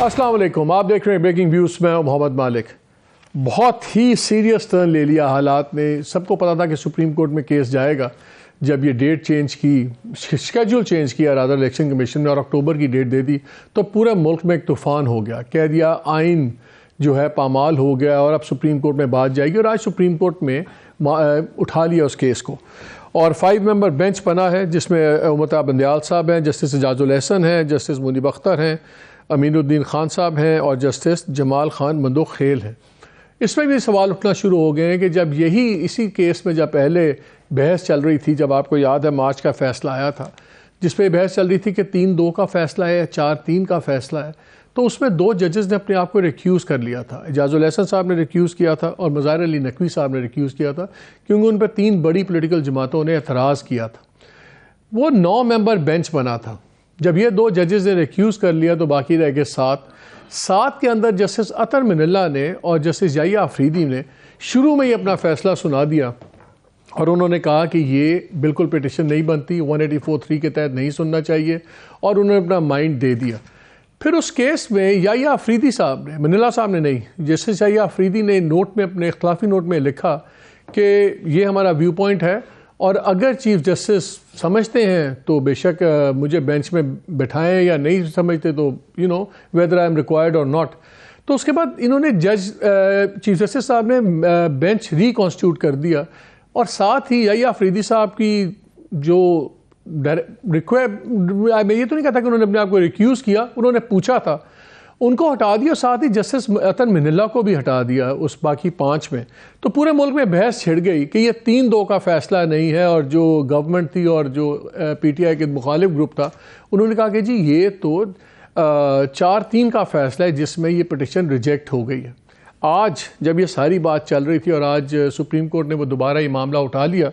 السلام علیکم، آپ دیکھ رہے ہیں بریکنگ ویوز میں محمد مالک۔ بہت ہی سیریس ٹرن لے لیا حالات نے۔ سب کو پتا تھا کہ سپریم کورٹ میں کیس جائے گا۔ جب یہ ڈیٹ چینج کی، شیڈول چینج کیا رادر الیکشن کمیشن نے اور اکتوبر کی ڈیٹ دے دی، تو پورے ملک میں ایک طوفان ہو گیا۔ کہہ دیا آئین جو ہے پامال ہو گیا اور اب سپریم کورٹ میں بات جائے گی، اور آج سپریم کورٹ میں اٹھا لیا اس کیس کو، اور 5 ممبر بینچ بنا ہے جس میں امتا بندیال صاحب ہیں، جسٹس اعجاز الاحسن ہیں، جسٹس منیب اختر ہیں، امین الدین خان صاحب ہیں اور جسٹس جمال خان مندوخیل ہیں۔ اس میں بھی سوال اٹھنا شروع ہو گئے ہیں کہ جب اسی کیس میں جب پہلے بحث چل رہی تھی، جب آپ کو یاد ہے مارچ کا فیصلہ آیا تھا جس پہ بحث چل رہی تھی کہ 3-2 کا فیصلہ ہے یا 4-3 کا فیصلہ ہے، تو اس میں 2 ججز نے اپنے آپ کو ریکیوز کر لیا تھا۔ اعجاز الاحسن صاحب نے ریکیوز کیا تھا اور مظاہر علی نقوی صاحب نے ریکیوز کیا تھا، کیونکہ ان پر 3 بڑی پولیٹیکل جماعتوں نے اعتراض کیا تھا۔ وہ 9 ممبر بینچ بنا تھا۔ جب یہ 2 ججز نے ریکیوز کر لیا تو باقی رہ گئے 7 کے اندر جسٹس عطر من اللہ نے اور جسٹس یحییٰ آفریدی نے شروع میں ہی اپنا فیصلہ سنا دیا، اور انہوں نے کہا کہ یہ بالکل پٹیشن نہیں بنتی، 184(3) کے تحت نہیں سننا چاہیے، اور انہوں نے اپنا مائنڈ دے دیا۔ پھر اس کیس میں یحییٰ آفریدی صاحب نے، من اللہ صاحب نے نہیں، جسٹس یحییٰ آفریدی نے نوٹ میں، اپنے اختلافی نوٹ میں لکھا کہ یہ ہمارا ویو پوائنٹ ہے، اور اگر چیف جسٹس سمجھتے ہیں تو بے شک مجھے بینچ میں بٹھائیں، یا نہیں سمجھتے تو whether I am required or not۔ تو اس کے بعد انہوں نے چیف جسٹس صاحب نے بینچ ریکانسٹیٹیوٹ کر دیا، اور ساتھ ہی یحییٰ آفریدی صاحب کی جو میں یہ تو نہیں کہتا کہ انہوں نے اپنے آپ کو ریکیوز کیا، انہوں نے پوچھا تھا، ان کو ہٹا دیا، ساتھ ہی جسٹس عطر من اللہ کو بھی ہٹا دیا اس باقی 5 میں۔ تو پورے ملک میں بحث چھڑ گئی کہ یہ 3-2 کا فیصلہ نہیں ہے، اور جو گورنمنٹ تھی اور جو پی ٹی آئی کے مخالف گروپ تھا، انہوں نے کہا کہ جی یہ تو 4-3 کا فیصلہ ہے جس میں یہ پٹیشن ریجیکٹ ہو گئی ہے۔ آج جب یہ ساری بات چل رہی تھی اور آج سپریم کورٹ نے وہ دوبارہ یہ معاملہ اٹھا لیا،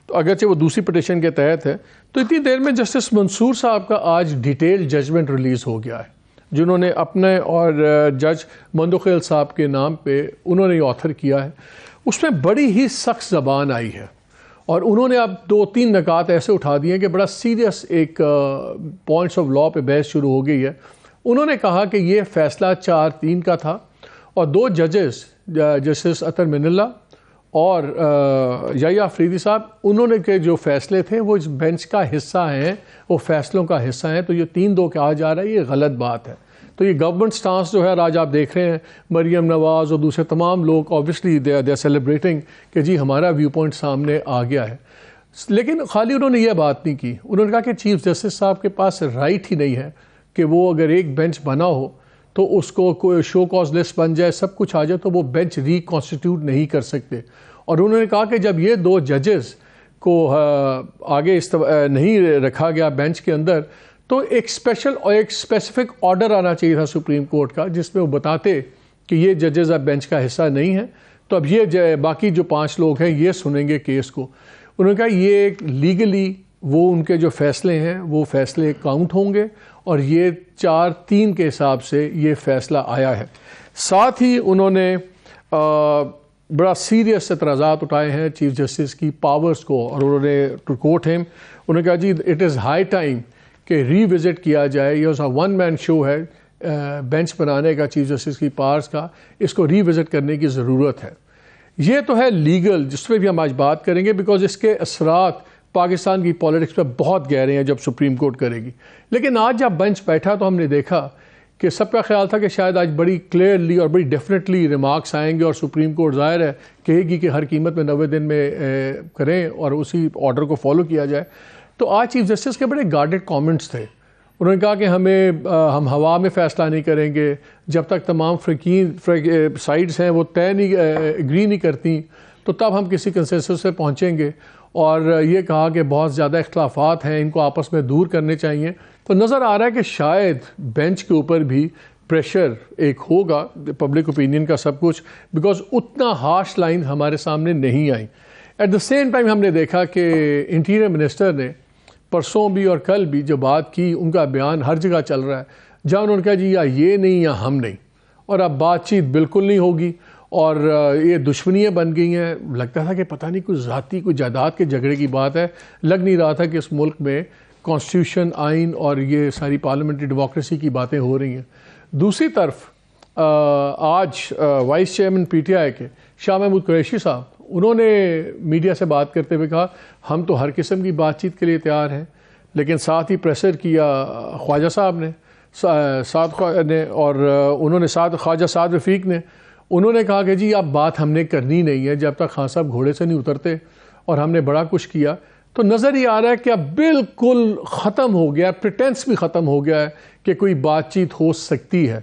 تو اگرچہ وہ دوسری پٹیشن کے تحت ہے، تو اتنی دیر میں جسٹس منصور صاحب کا آج ڈیٹیل ججمنٹ ریلیز ہو گیا ہے، جنہوں نے اپنے اور جج مندوخیل صاحب کے نام پہ انہوں نے یہ آتھر کیا ہے۔ اس میں بڑی ہی سخت زبان آئی ہے، اور انہوں نے اب 2-3 نکات ایسے اٹھا دیے ہیں کہ بڑا سیریس ایک پوائنٹس آف لا پہ بحث شروع ہو گئی ہے۔ انہوں نے کہا کہ یہ فیصلہ 4-3 کا تھا، اور 2 ججز جسٹس عطر من اللہ اور یحییٰ آفریدی صاحب، انہوں نے کہ جو فیصلے تھے وہ اس بینچ کا حصہ ہیں، وہ فیصلوں کا حصہ ہیں، تو یہ 3-2 کہا جا رہا ہے، یہ غلط بات ہے۔ تو یہ گورنمنٹ سٹانس جو ہے آج آپ دیکھ رہے ہیں، مریم نواز اور دوسرے تمام لوگ آبویسلی دے آر سیلیبریٹنگ کہ جی ہمارا ویو پوائنٹ سامنے آ گیا ہے۔ لیکن خالی انہوں نے یہ بات نہیں کی، انہوں نے کہا کہ چیف جسٹس صاحب کے پاس رائٹ ہی نہیں ہے کہ وہ اگر ایک بینچ بنا ہو تو اس کو کوئی شو کاز لسٹ بن جائے، سب کچھ آ جائے، تو وہ بینچ ریکانسٹیٹیوٹ نہیں کر سکتے۔ اور انہوں نے کہا کہ جب یہ 2 ججز کو آگے نہیں رکھا گیا بینچ کے اندر، تو ایک اسپیسیفک آرڈر آنا چاہیے تھا سپریم کورٹ کا، جس میں وہ بتاتے کہ یہ ججز اب بینچ کا حصہ نہیں ہیں، تو اب یہ باقی جو 5 لوگ ہیں یہ سنیں گے کیس کو۔ انہوں نے کہا یہ لیگلی وہ ان کے جو فیصلے ہیں وہ فیصلے کاؤنٹ ہوں گے، اور یہ 4-3 کے حساب سے یہ فیصلہ آیا ہے۔ ساتھ ہی انہوں نے بڑا سیریس اعتراضات اٹھائے ہیں چیف جسٹس کی پاورز کو، اور انہوں نے ٹو کوٹ ہم، انہوں نے کہا جی اٹ از ہائی ٹائم کہ ری وزٹ کیا جائے، یہ ون مین شو ہے بینچ بنانے کا چیف جسٹس کی پاورز کا، اس کو ری وزٹ کرنے کی ضرورت ہے۔ یہ تو ہے لیگل، جس پہ بھی ہم آج بات کریں گے، بیکاز اس کے اثرات پاکستان کی پالیٹکس پہ بہت گہرے ہیں جب سپریم کورٹ کرے گی۔ لیکن آج جب بینچ بیٹھا تو ہم نے دیکھا کہ سب کا خیال تھا کہ شاید آج بڑی کلیئرلی اور بڑی ڈیفینیٹلی ریمارکس آئیں گے، اور سپریم کورٹ ظاہر ہے کہے گی کہ ہر قیمت میں 90 دن میں کریں اور اسی آرڈر کو فالو کیا جائے۔ تو آج چیف جسٹس کے بڑے گارڈڈ کامنٹس تھے۔ انہوں نے کہا کہ ہم ہوا میں فیصلہ نہیں کریں گے جب تک تمام سائڈز ہیں وہ ایگری نہیں کرتی، تو تب ہم کسی کنسنسس سے پہنچیں گے، اور یہ کہا کہ بہت زیادہ اختلافات ہیں، ان کو آپس میں دور کرنے چاہیے۔ تو نظر آ رہا ہے کہ شاید بینچ کے اوپر بھی پریشر ایک ہوگا پبلک اوپینین کا، سب کچھ، بیکاز اتنا ہارش لائن ہمارے سامنے نہیں آئی۔ ایٹ دا سیم ٹائم ہم نے دیکھا کہ انٹیریئر منسٹر نے پرسوں بھی اور کل بھی جو بات کی، ان کا بیان ہر جگہ چل رہا ہے، جہاں انہوں نے کہا جی یا یہ نہیں یا ہم نہیں، اور اب بات چیت بالکل نہیں ہوگی، اور یہ دشمنیاں بن گئی ہیں۔ لگتا تھا کہ پتہ نہیں کوئی ذاتی کوئی جائیداد کے جھگڑے کی بات ہے، لگ نہیں رہا تھا کہ اس ملک میں کانسٹیٹیوشن، آئین اور یہ ساری پارلیمنٹری ڈیموکریسی کی باتیں ہو رہی ہیں۔ دوسری طرف آج وائس چیئرمین پی ٹی آئی کے شاہ محمود قریشی صاحب, انہوں نے میڈیا سے بات کرتے ہوئے کہا ہم تو ہر قسم کی بات چیت کے لیے تیار ہیں, لیکن ساتھ ہی پریشر کیا خواجہ صاحب نے اور انہوں نے ساتھ خواجہ سعد رفیق نے, انہوں نے کہا کہ جی اب بات ہم نے کرنی نہیں ہے جب تک خان صاحب گھوڑے سے نہیں اترتے, اور ہم نے بڑا کچھ کیا. تو نظر ہی آ رہا ہے کہ اب بالکل ختم ہو گیا, پریٹینس بھی ختم ہو گیا ہے کہ کوئی بات چیت ہو سکتی ہے.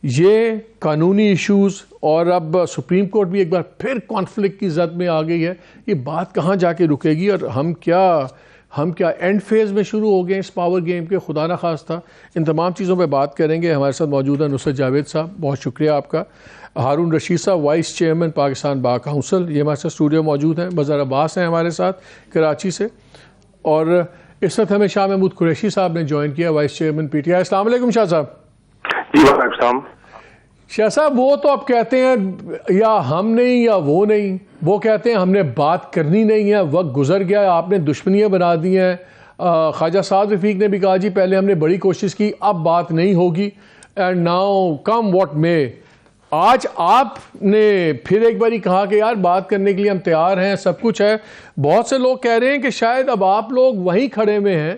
یہ قانونی ایشوز, اور اب سپریم کورٹ بھی ایک بار پھر کانفلکٹ کی زد میں آ گئی ہے. یہ بات کہاں جا کے رکے گی, اور ہم کیا اینڈ فیز میں شروع ہو گئے اس پاور گیم کے, خدا نہ خواستہ. ان تمام چیزوں پہ بات کریں گے. ہمارے ساتھ موجود ہیں نصرت جاوید صاحب, بہت شکریہ آپ کا. ہارون رشید صاحب, vice chairman Pakistan bar council, یہ ہمارے ساتھ اسٹوڈیو موجود ہیں. مظہر عباس ہیں ہمارے ساتھ کراچی سے, اور اس وقت ہمیں شاہ محمود قریشی صاحب نے جوائن کیا, وائس چیئرمین پی ٹی آئی. السلام علیکم شاہ صاحب. جی وعلیکم السلام. شاہ صاحب, وہ تو اب کہتے ہیں یا ہم نہیں یا وہ نہیں, وہ کہتے ہیں ہم نے بات کرنی نہیں ہے, وقت گزر گیا, آپ نے دشمنیاں بنا دی ہیں. خواجہ سعد رفیق نے بھی کہا جی پہلے ہم نے بڑی کوشش کی, اب بات نہیں ہوگی, اینڈ ناؤ کم واٹ مے. آج آپ نے پھر ایک باری کہا کہ یار بات کرنے کے لیے ہم تیار ہیں, سب کچھ ہے. بہت سے لوگ کہہ رہے ہیں کہ شاید اب آپ لوگ وہیں کھڑے میں ہیں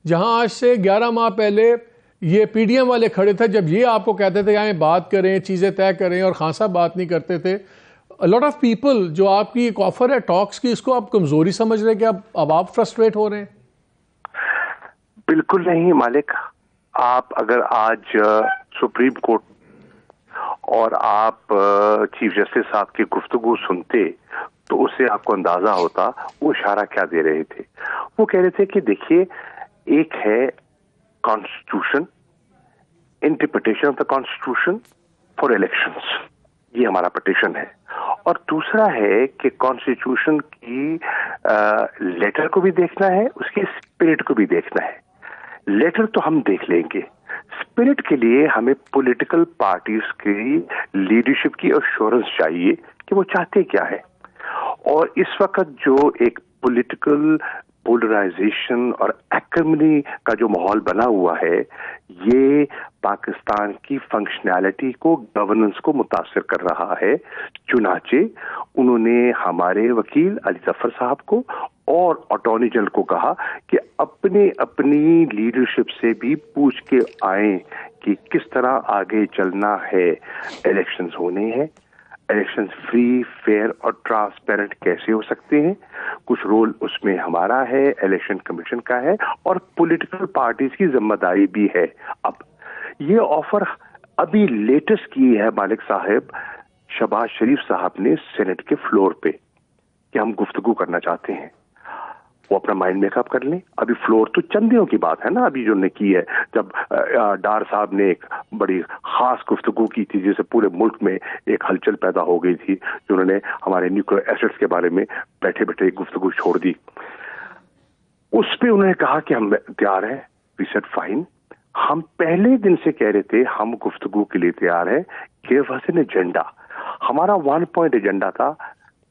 جہاں آج سے 11 ماہ پہلے یہ پی ڈی ایم والے کھڑے تھے, جب یہ آپ کو کہتے تھے یہاں بات کریں, چیزیں طے کریں, اور خان صاحب بات نہیں کرتے تھے. لاٹ آف پیپل, جو آپ کی ایک آفر ہے ٹاکس کی, اس کو آپ کمزوری سمجھ رہے ہیں کہ اب آپ فرسٹریٹ ہو رہے ہیں؟ بالکل نہیں مالک. آپ اگر آج سپریم کورٹ اور آپ چیف جسٹس صاحب کی گفتگو سنتے تو اس سے آپ کو اندازہ ہوتا وہ اشارہ کیا دے رہے تھے. وہ کہہ رہے تھے کہ دیکھیے, ایک ہے constitution, interpretation of the constitution for elections, یہ ہمارا پٹیشن ہے. اور دوسرا ہے کہ کانسٹیٹیوشن کی لیٹر کو بھی دیکھنا ہے, اس کی اسپرٹ کو بھی دیکھنا ہے. لیٹر تو ہم دیکھ لیں گے, اسپرٹ کے لیے ہمیں پولیٹیکل پارٹیز کی لیڈرشپ کی ایشورنس چاہیے کہ وہ چاہتے کیا ہے. اور اس وقت جو ایک پولیٹیکل پولرائزیشن اور ایکرمنی کا جو ماحول بنا ہوا ہے, یہ پاکستان کی فنکشنالٹی کو, گورننس کو متاثر کر رہا ہے. چنانچہ انہوں نے ہمارے وکیل علی ظفر صاحب کو اور اٹارنی جنرل کو کہا کہ اپنی لیڈرشپ سے بھی پوچھ کے آئیں کہ کس طرح آگے چلنا ہے. الیکشنز ہونے ہیں, الیکشنز فری, فیئر اور ٹرانسپیرنٹ کیسے ہو سکتے ہیں. کچھ رول اس میں ہمارا ہے, الیکشن کمیشن کا ہے, اور پولیٹیکل پارٹیز کی ذمہ داری بھی ہے. اب یہ آفر ابھی لیٹسٹ کی ہے مالک صاحب شہباز شریف صاحب نے سینٹ کے فلور پہ کہ ہم گفتگو کرنا چاہتے ہیں. وہ اپنا مائنڈ میک اپ کر لیں. ابھی فلور تو چند دنوں کی بات ہے نا, ابھی جو انہوں نے کی ہے, جب ڈار صاحب نے ایک بڑی خاص گفتگو کی تھی جس سے پورے ملک میں ایک ہلچل پیدا ہو گئی تھی, جو انہوں نے ہمارے نیوکلیئر ایسٹس کے بارے میں بیٹھے بیٹھے ایک گفتگو چھوڑ دی. اس پہ انہوں نے کہا کہ ہم تیار ہیں. We said fine. ہم پہلے دن سے کہہ رہے تھے ہم گفتگو کے لیے تیار ہیں. Give us an agenda. ہمارا 1 پوائنٹ ایجنڈا تھا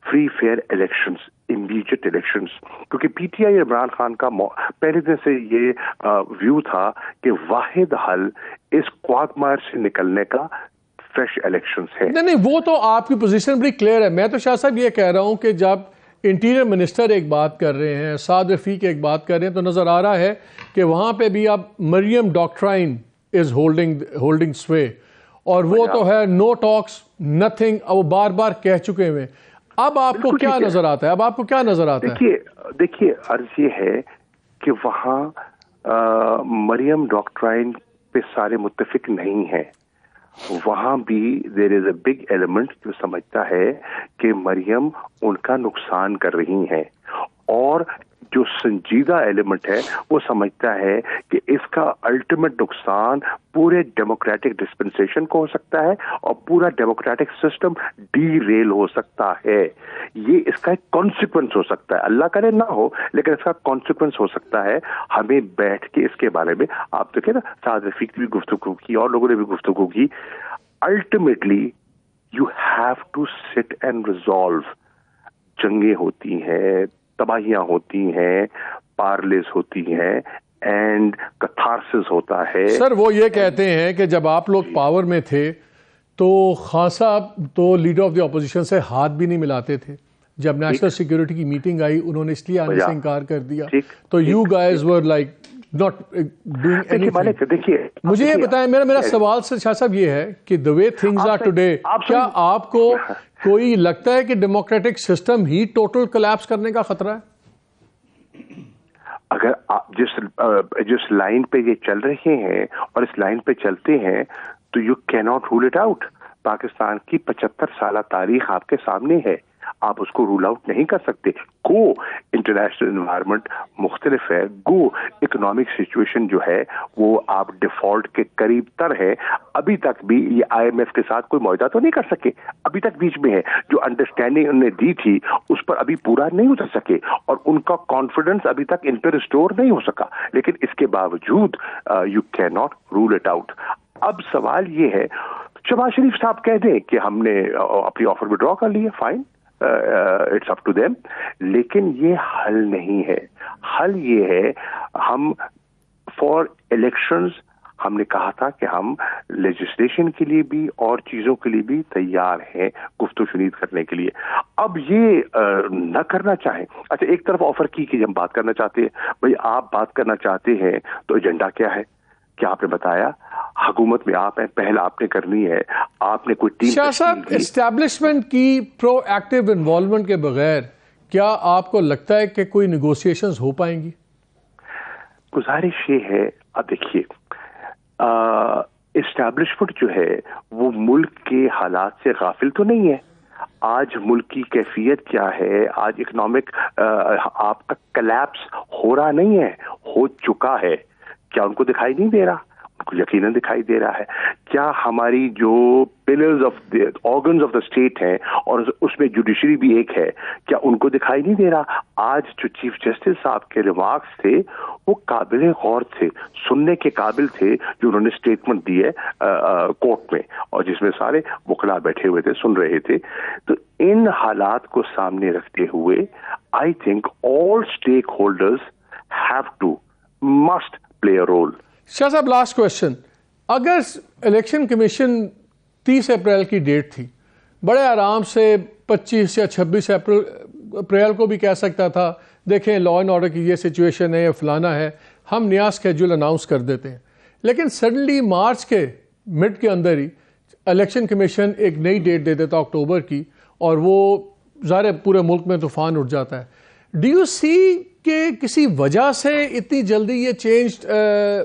free fair elections, immediate elections, کیونکہ P T I Imran Khan کا پہلے دن سے یہ ویو تھا کہ واحد حل اس کوگمائر سے نکلنے کا فریش الیکشنز ہے. نہیں, وہ تو آپ کی پوزیشن بڑی کلیئر ہے. میں تو شاہ صاحب یہ کہہ رہا ہوں کہ جب انٹیریئر منسٹر ایک بات کر رہے ہیں, سعد رفیق ایک بات کر رہے ہیں, تو نظر آ رہا ہے کہ وہاں پہ بھی اب مریم ڈاکٹرائن از ہولڈنگ سوے, اور وہ تو ہے نو ٹاکس نتھنگ, وہ بار بار کہہ چکے ہوئے. اب آپ کو کیا نظر آتا ہے, اب آپ کو کیا نظر آتا ہے؟ دیکھیے عرض یہ ہے کہ وہاں مریم ڈاکٹرائن پہ سارے متفق نہیں ہیں. وہاں بھی دیر از اے بگ ایلیمنٹ جو سمجھتا ہے کہ مریم ان کا نقصان کر رہی ہیں, اور جو سنجیدہ ایلیمنٹ ہے وہ سمجھتا ہے کہ اس کا الٹیمیٹ نقصان پورے ڈیموکریٹک ڈسپنسیشن کو ہو سکتا ہے اور پورا ڈیموکریٹک سسٹم ڈی ریل ہو سکتا ہے. یہ اس کا ایک کانسیکوینس ہو سکتا ہے, اللہ کرے نہ ہو, لیکن اس کا کانسیکوینس ہو سکتا ہے. ہمیں بیٹھ کے اس کے بارے میں, آپ دیکھیں نا سعد رفیق نے بھی گفتگو کی اور لوگوں نے بھی گفتگو کی. Ultimately you have to sit and resolve. جنگیں ہوتی ہیں, تباہیاں ہوتی ہیں, پارلیز ہوتی ہیں, اینڈ کتھارسس ہوتا ہے. سر وہ یہ کہتے ہیں کہ جب آپ لوگ پاور میں تھے تو خان صاحب تو لیڈر آف دی اپوزیشن سے ہاتھ بھی نہیں ملاتے تھے. جب نیشنل سیکورٹی کی میٹنگ آئی انہوں نے اس لیے آنے سے انکار کر دیا. تو you guys were like not doing anything. مجھے یہ بتائیں, میرا سوال سے شاہ صاحب یہ ہے کہ the way things are today, کیا آپ کو کوئی لگتا ہے کہ ڈیموکریٹک سسٹم ہی ٹوٹل کلیپس کرنے کا خطرہ ہے؟ اگر آپ جس لائن پہ یہ چل رہے ہیں اور اس لائن پہ چلتے ہیں تو you can not rule it out. Pakistan کی 75 سالہ تاریخ آپ کے سامنے ہے, آپ اس کو رول آؤٹ نہیں کر سکتے. گو انٹرنیشنل انوائرمنٹ مختلف ہے, گو اکنامک سچویشن جو ہے وہ آپ ڈیفالٹ کے قریب تر ہے. ابھی تک بھی یہ IMF کے ساتھ کوئی معاہدہ تو نہیں کر سکے, ابھی تک بیچ میں ہے. جو انڈرسٹینڈنگ انہوں نے دی تھی اس پر ابھی پورا نہیں اتر سکے اور ان کا کانفیڈنس ابھی تک ان پہ ریسٹور نہیں ہو سکا. لیکن اس کے باوجود you can not rule it out. اب سوال یہ ہے, شہباز شریف صاحب کہہ دیں کہ ہم نے اپنی آفر وڈرا کر لی ہے, fine, it's up to them. لیکن یہ حل نہیں ہے. حل یہ ہے, ہم فار الیکشنز ہم نے کہا تھا کہ ہم لیجسلیشن کے لیے بھی اور چیزوں کے لیے بھی تیار ہیں گفت و شنید کرنے کے لیے. اب یہ نہ کرنا چاہیں. اچھا, ایک طرف آفر کی کہ ہم بات کرنا چاہتے ہیں. بھائی آپ بات کرنا چاہتے ہیں تو ایجنڈا کیا ہے؟ کیا آپ نے بتایا؟ حکومت میں آپ ہیں, پہل آپ نے کرنی ہے. آپ نے کوئی ٹیم شاہ صاحب اسٹیبلشمنٹ کی پرو ایکٹیو انوالومنٹ کے بغیر کیا آپ کو لگتا ہے کہ کوئی نیگوسیشنز ہو پائیں گی؟ گزارش یہ ہے, اب دیکھیے اسٹیبلشمنٹ جو ہے وہ ملک کے حالات سے غافل تو نہیں ہے. آج ملک کی کیفیت کیا ہے, آج اکنامک آپ کا کلیپس ہو رہا نہیں ہے, ہو چکا ہے. کیا ان کو دکھائی نہیں دے رہا؟ ان کو یقیناً دکھائی دے رہا ہے. کیا ہماری جو pillars of the organs of the state ہیں اور اس میں جوڈیشری بھی ایک ہے, کیا ان کو دکھائی نہیں دے رہا؟ آج جو چیف جسٹس صاحب کے ریمارکس تھے وہ قابل غور تھے, سننے کے قابل تھے, جو انہوں نے اسٹیٹمنٹ دی ہے کورٹ میں اور جس میں سارے وکلاء بیٹھے ہوئے تھے, سن رہے تھے. تو ان حالات کو سامنے رکھتے ہوئے I think all stake holders have two must play a role. شاہ صاحب لاسٹ کوشچن, اگر الیکشن کمیشن 30 اپریل کی ڈیٹ تھی, بڑے آرام سے 25 یا 26 اپریل کو بھی کہہ سکتا تھا دیکھیں لا اینڈ آرڈر کی یہ سچویشن ہے, فلانا ہے, ہم نیا اسکیجول اناؤنس کر دیتے ہیں. لیکن سڈنلی مارچ کے مڈ کے اندر ہی الیکشن کمیشن ایک نئی ڈیٹ دے دیتا اکتوبر کی, اور وہ ظاہر پورے ملک میں طوفان اٹھ جاتا ہے. ڈو یو سی کہ کسی وجہ سے اتنی جلدی یہ چینج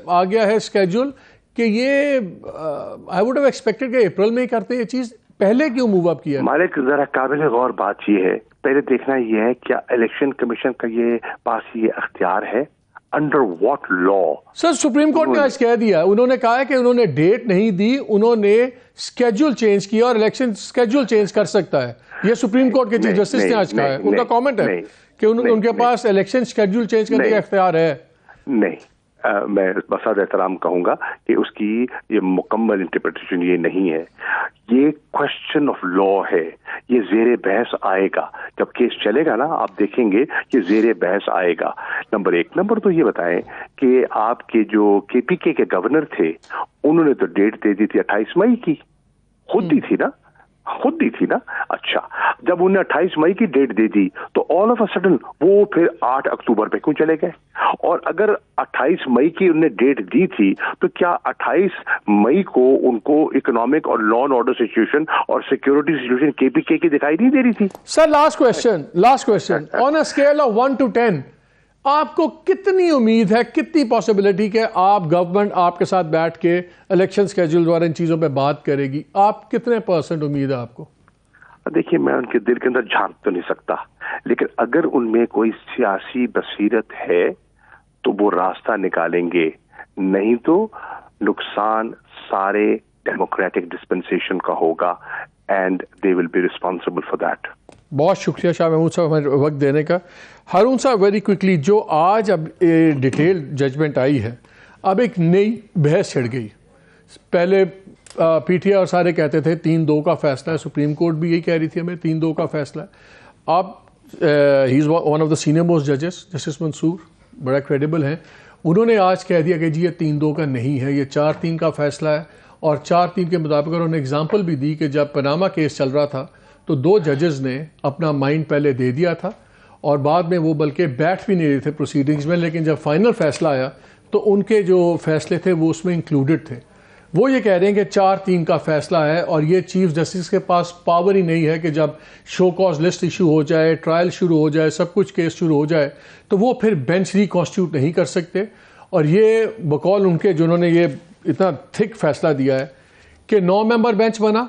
آ گیا ہے اسکیجول کہ یہ آئی ووڈ ہیو ایکسپیکٹڈ کہ اپریل میں ہی کرتے یہ چیز, پہلے کیوں موو اپ کیا؟ مالک ذرا قابل غور بات یہ ہے, پہلے دیکھنا یہ ہے کیا الیکشن کمیشن کا یہ پاس یہ اختیار ہے, under what law? Sir supreme court نے آج کہہ دیا, انہوں نے کہا ہے کہ انہوں نے ڈیٹ نہیں دی, انہوں نے اسکیجول چینج کیا اور الیکشن اسکیجول چینج کر سکتا ہے. یہ سپریم کورٹ کے چیف جسٹس نے آج کہا ہے, ان کا کامنٹ ہے کہ ان کے پاس الیکشن اسکیڈول چینج کرنے کا اختیار ہے. نہیں, میں بساد احترام کہوں گا کہ اس کی یہ مکمل انٹرپریٹیشن یہ نہیں ہے. یہ کوشچن آف لا ہے, یہ زیر بحث آئے گا جب کیس چلے گا نا, آپ دیکھیں گے کہ زیر بحث آئے گا. نمبر 1. نمبر 2 یہ بتائیں کہ آپ کے جو KPK کے گورنر تھے انہوں نے تو ڈیٹ دے دی تھی 28 مئی کی, خود دی تھی نا. اچھا, جب انہوں نے 28 مئی کی ڈیٹ دے دی تو آل آف اے سڈن وہ پھر 8 اکتوبر پہ کیوں چلے گئے؟ اور اگر 28 مئی کی انہوں نے ڈیٹ دی تھی تو کیا 28 مئی کو ان کو اکنامک اور لا اینڈ آرڈر سچویشن اور سیکورٹی سچویشن KPK کی دکھائی نہیں دے رہی تھی؟ Sir last question on a scale of 1 to 10 آپ کو کتنی امید ہے, کتنی پاسبلٹی کہ آپ گورنمنٹ آپ کے ساتھ بیٹھ کے الیکشن اسکیجول دوارا ان چیزوں پہ بات کرے گی؟ آپ کتنے % امید ہے آپ کو؟ دیکھیے, میں ان کے دل کے اندر جھانک تو نہیں سکتا, لیکن اگر ان میں کوئی سیاسی بصیرت ہے تو وہ راستہ نکالیں گے, نہیں تو نقصان سارے ڈیموکریٹک ڈسپنسیشن کا ہوگا and they will be responsible for that. بہت شکریہ شاہ محمود صاحب ہمیں وقت دینے کا. ہارون صاحب ویری کوئکلی, جو آج اب ڈیٹیل ججمنٹ آئی ہے, اب ایک نئی بحث چھڑ گئی. پہلے PTI اور سارے کہتے تھے 3-2 کا فیصلہ ہے, سپریم کورٹ بھی یہی کہہ رہی تھی ہمیں 3-2 کا فیصلہ ہے. اب he is one of the senior most ججز, جسٹس منصور بڑا کریڈیبل ہیں, انہوں نے آج کہہ دیا کہ جی یہ 3-2 کا نہیں ہے، یہ 4-3 کا فیصلہ ہے، اور 4-3 کے مطابق انہوں نے اگزامپل بھی دی کہ جب پاناما کیس چل رہا تھا تو 2 ججز نے اپنا مائنڈ پہلے دے دیا تھا اور بعد میں وہ بلکہ بیٹھ بھی نہیں رہے تھے پروسیڈنگز میں، لیکن جب فائنل فیصلہ آیا تو ان کے جو فیصلے تھے وہ اس میں انکلوڈڈ تھے. وہ یہ کہہ رہے ہیں کہ 4-3 کا فیصلہ ہے اور یہ چیف جسٹس کے پاس پاور ہی نہیں ہے کہ جب شو کاز لسٹ ایشو ہو جائے، ٹرائل شروع ہو جائے، سب کچھ کیس شروع ہو جائے تو وہ پھر بینچ ریکانسٹیٹیوٹ نہیں کر سکتے. اور یہ بقول ان کے جنہوں نے یہ اتنا تھک فیصلہ دیا ہے کہ 9 ممبر بینچ بنا،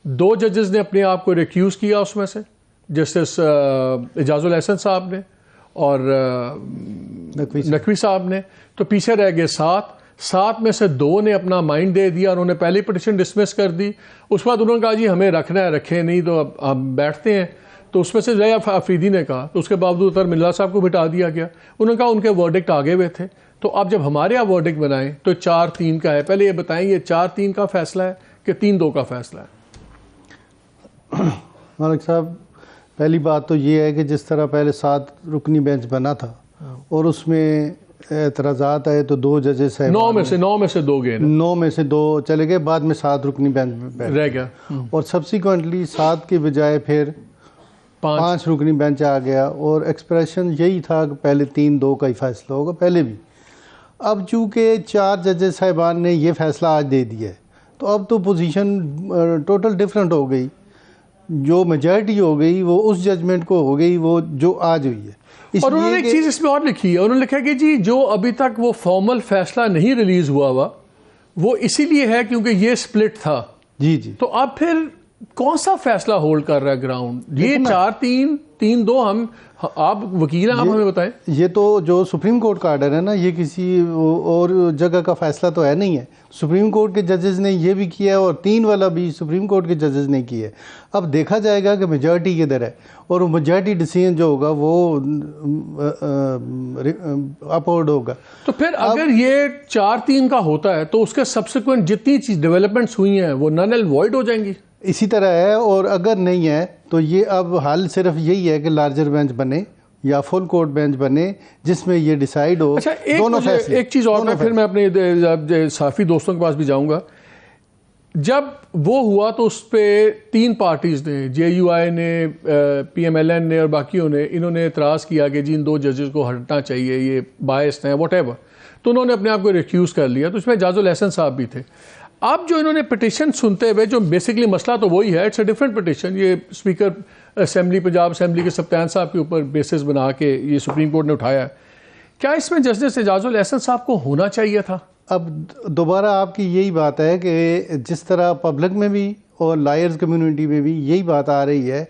2 ججز نے اپنے آپ کو ریکیوز کیا اس میں سے، جسٹس اعجاز الاحسن صاحب نے اور نقوی صاحب نے، تو پیچھے رہ گئے 7 میں سے 2 نے اپنا مائنڈ دے دیا، انہوں نے پہلی پٹیشن ڈسمس کر دی. اس کے بعد انہوں نے کہا جی ہمیں رکھنا ہے رکھیں، نہیں تو اب ہم بیٹھتے ہیں. تو اس میں سے زیا افریدی نے کہا، تو اس کے باوجود اتر ملا صاحب کو بٹھا دیا گیا. انہوں نے کہا ان کے ورڈکٹ آگے ہوئے تھے، تو اب جب ہمارے یہاں ورڈکٹ بنائیں تو 4-3 کا ہے. پہلے یہ بتائیں یہ 4-3 کا فیصلہ ہے کہ 3-2 کا فیصلہ ہے؟ مالک صاحب، پہلی بات تو یہ ہے کہ جس طرح پہلے 7 رکنی بینچ بنا تھا اور اس میں اعتراضات آئے تو 2 ججز ہیں، 9 میں سے 2 گئے، 9 میں سے 2 چلے گئے، بعد میں 7 رکنی بینچ رہ گیا، اور سبسیکوینٹلی 7 کے بجائے پھر 5 رکنی بینچ آ گیا. اور ایکسپریشن یہی تھا کہ پہلے 3-2 کا ہی فیصلہ ہوگا پہلے بھی. اب چونکہ 4 ججز صاحبان نے یہ فیصلہ آج دے دیا ہے تو اب تو پوزیشن ٹوٹل ڈیفرنٹ ہو گئی. جو میجارٹی ہو گئی وہ اس ججمنٹ کو ہو گئی وہ جو آج ہوئی ہے. اور انہوں نے ایک چیز اس میں اور لکھی ہے، انہوں نے لکھا کہ جی جو ابھی تک وہ فارمل فیصلہ نہیں ریلیز ہوا وہ اسی لیے ہے کیونکہ یہ سپلٹ تھا. جی تو اب پھر کون سا فیصلہ ہولڈ کر رہا ہے گراؤنڈ؟ یہ 4-3 3-2 ہم آپ وکیل ہیں، آپ ہمیں بتائیں. یہ تو جو سپریم کورٹ کا آرڈر ہے نا، یہ کسی اور جگہ کا فیصلہ تو ہے نہیں ہے. سپریم کورٹ کے ججز نے یہ بھی کیا ہے اور 3 والا بھی سپریم کورٹ کے ججز نے کیا ہے. اب دیکھا جائے گا کہ میجارٹی کدھر ہے اور وہ میجارٹی ڈیسیژن جو ہوگا وہ اپورڈ ہوگا. تو پھر اگر یہ 4-3 کا ہوتا ہے تو اس کے سبسیکوینٹ جتنی چیز ڈیولپمنٹس ہوئی ہیں وہ نل اینڈ وائڈ ہو جائیں گی. اسی طرح ہے. اور اگر نہیں ہے تو یہ اب حل صرف یہی ہے کہ لارجر بینچ بنے یا فل کورٹ بینچ بنے جس میں یہ ڈیسائیڈ ہو. اچھا دونوں فیصلے. ایک چیز اور پھر میں اپنے صحافی دوستوں کے پاس بھی جاؤں گا. جب وہ ہوا تو اس پہ 3 پارٹیز نے، JUI نے، PMLN نے اور باقیوں نے، انہوں نے اعتراض کیا کہ جی ان 2 ججز کو ہٹنا چاہیے، یہ بائسڈ ہیں واٹ ایور. تو انہوں نے اپنے آپ کو ریکیوز کر لیا. تو اس میں اعجاز الاحسن صاحب بھی تھے. اب جو انہوں نے پٹیشن سنتے ہوئے، جو بیسکلی مسئلہ تو وہی ہے، اٹس اے ڈفرینٹ پٹیشن. یہ اسپیکر اسمبلی پنجاب اسمبلی کے سبتیان صاحب کے اوپر بیسس بنا کے یہ سپریم کورٹ نے اٹھایا ہے. کیا اس میں جسٹس اعجاز الاحسن صاحب کو ہونا چاہیے تھا؟ اب دوبارہ آپ کی یہی بات ہے کہ جس طرح پبلک میں بھی اور لائرز کمیونٹی میں بھی یہی بات آ رہی ہے